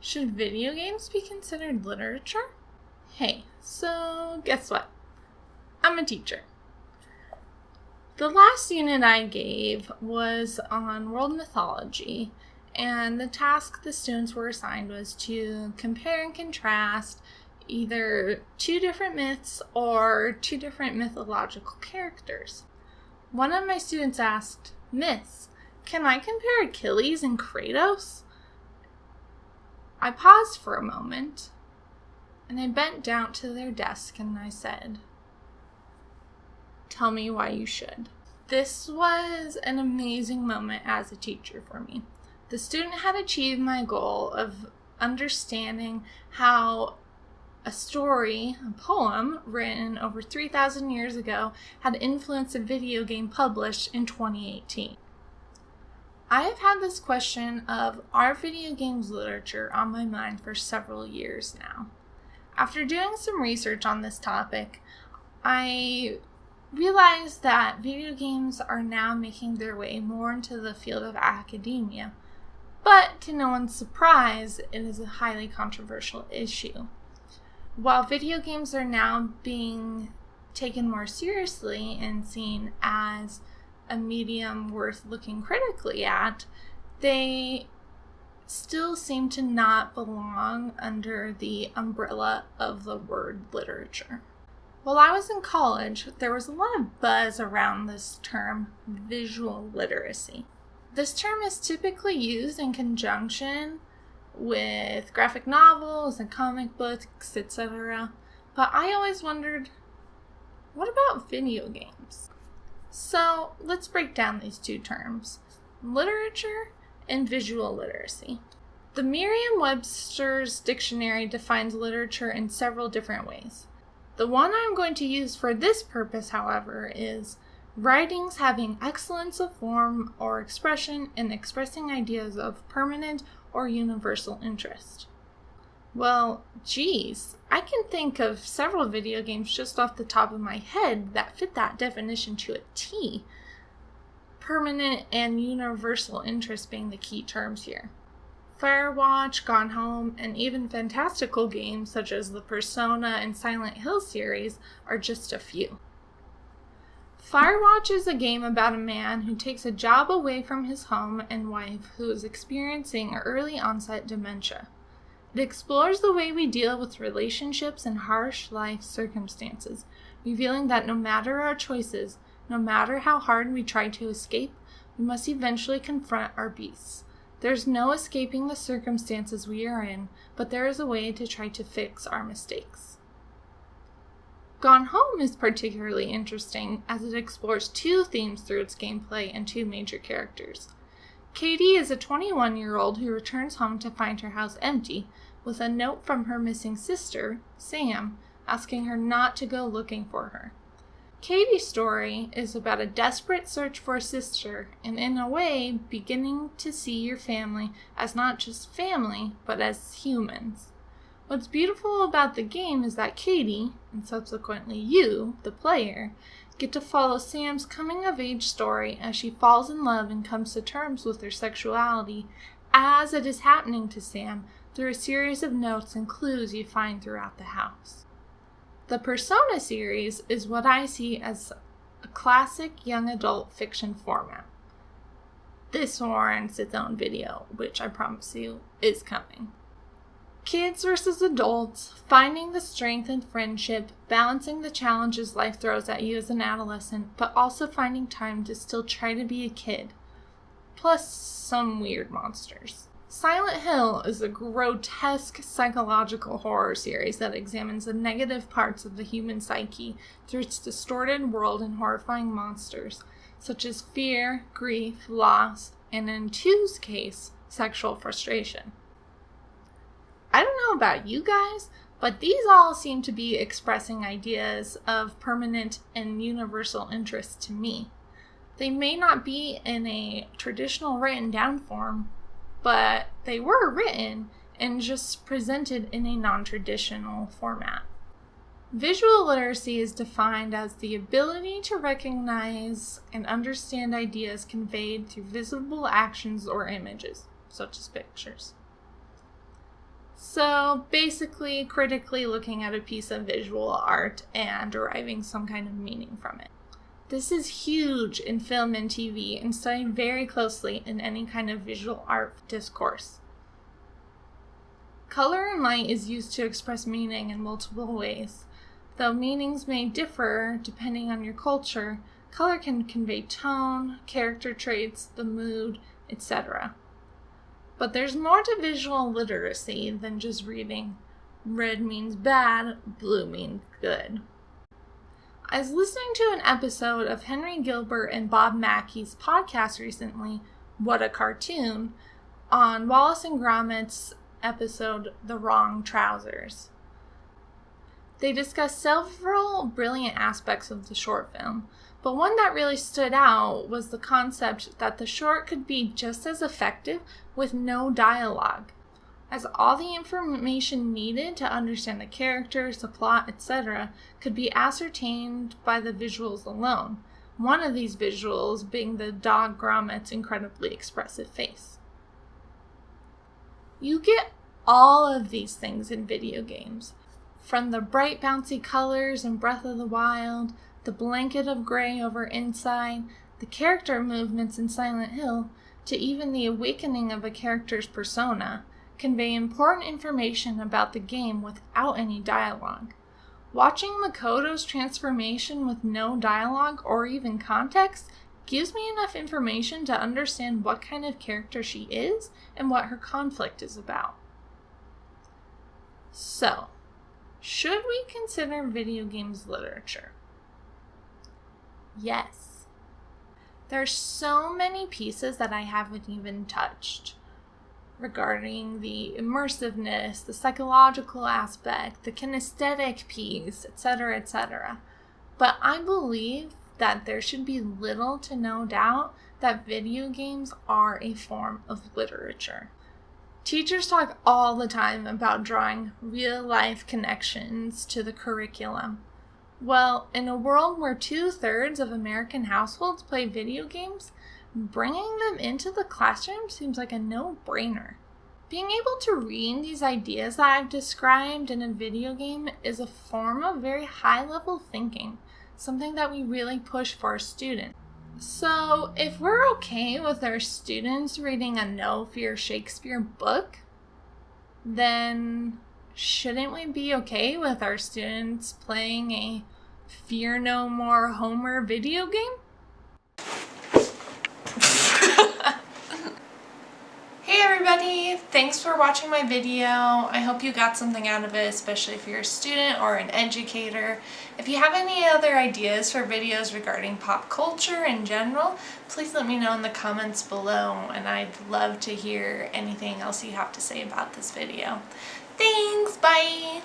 Should video games be considered literature? Hey, so guess what? I'm a teacher. The last unit I gave was on world mythology, and the task the students were assigned was to compare and contrast either two different myths or two different mythological characters. One of my students asked, "Miss, can I compare Achilles and Kratos?" I paused for a moment, and I bent down to their desk and I said, "Tell me why you should." This was an amazing moment as a teacher for me. The student had achieved my goal of understanding how a story, a poem written over 3,000 years ago, had influenced a video game published in 2018. I have had this question of, are video games literature, on my mind for several years now. After doing some research on this topic, I realized that video games are now making their way more into the field of academia, but to no one's surprise, it is a highly controversial issue. While video games are now being taken more seriously and seen as a medium worth looking critically at, they still seem to not belong under the umbrella of the word literature. While I was in college, there was a lot of buzz around this term, visual literacy. This term is typically used in conjunction with graphic novels and comic books, etc. But I always wondered, what about video games? So let's break down these two terms, literature and visual literacy. The Merriam-Webster's dictionary defines literature in several different ways. The one I'm going to use for this purpose, however, is writings having excellence of form or expression in expressing ideas of permanent or universal interest. Well, geez, I can think of several video games just off the top of my head that fit that definition to a T. Permanent and universal interest being the key terms here. Firewatch, Gone Home, and even fantastical games such as the Persona and Silent Hill series are just a few. Firewatch is a game about a man who takes a job away from his home and wife who is experiencing early onset dementia. It explores the way we deal with relationships in harsh life circumstances, revealing that no matter our choices, no matter how hard we try to escape, we must eventually confront our beasts. There's no escaping the circumstances we are in, but there is a way to try to fix our mistakes. Gone Home is particularly interesting as it explores two themes through its gameplay and two major characters. Katie is a 21-year-old who returns home to find her house empty, with a note from her missing sister, Sam, asking her not to go looking for her. Katie's story is about a desperate search for a sister, and in a way, beginning to see your family as not just family, but as humans. What's beautiful about the game is that Katie, and subsequently you, the player, get to follow Sam's coming-of-age story as she falls in love and comes to terms with her sexuality as it is happening to Sam through a series of notes and clues you find throughout the house. The Persona series is what I see as a classic young adult fiction format. This warrants its own video, which I promise you is coming. Kids versus adults, finding the strength in friendship, balancing the challenges life throws at you as an adolescent, but also finding time to still try to be a kid. Plus some weird monsters. Silent Hill is a grotesque psychological horror series that examines the negative parts of the human psyche through its distorted world and horrifying monsters, such as fear, grief, loss, and in Two's case, sexual frustration. I don't know about you guys, but these all seem to be expressing ideas of permanent and universal interest to me. They may not be in a traditional written down form, but they were written and just presented in a non-traditional format. Visual literacy is defined as the ability to recognize and understand ideas conveyed through visible actions or images, such as pictures. So basically, critically looking at a piece of visual art and deriving some kind of meaning from it. This is huge in film and TV and studied very closely in any kind of visual art discourse. Color and light is used to express meaning in multiple ways. Though meanings may differ depending on your culture, color can convey tone, character traits, the mood, etc. But there's more to visual literacy than just reading red means bad, blue means good. I was listening to an episode of Henry Gilbert and Bob Mackey's podcast recently, What a Cartoon, on Wallace and Gromit's episode, The Wrong Trousers. They discussed several brilliant aspects of the short film, but one that really stood out was the concept that the short could be just as effective with no dialogue, as all the information needed to understand the characters, the plot, etc. could be ascertained by the visuals alone, one of these visuals being the dog Gromit's incredibly expressive face. You get all of these things in video games, from the bright bouncy colors in Breath of the Wild, the blanket of gray over Inside, the character movements in Silent Hill, to even the awakening of a character's persona, convey important information about the game without any dialogue. Watching Makoto's transformation with no dialogue or even context gives me enough information to understand what kind of character she is and what her conflict is about. So, should we consider video games literature? Yes. There's so many pieces that I haven't even touched regarding the immersiveness, the psychological aspect, the kinesthetic piece, etc., etc. But I believe that there should be little to no doubt that video games are a form of literature. Teachers talk all the time about drawing real-life connections to the curriculum. Well, in a world where 2/3 of American households play video games, bringing them into the classroom seems like a no-brainer. Being able to read these ideas that I've described in a video game is a form of very high-level thinking, something that we really push for our students. So, if we're okay with our students reading a No Fear Shakespeare book, then shouldn't we be okay with our students playing a Fear No More Homer video game? Hey everybody, thanks for watching my video. I hope you got something out of it, especially if you're a student or an educator. If you have any other ideas for videos regarding pop culture in general, please let me know in the comments below, and I'd love to hear anything else you have to say about this video. Thanks, bye!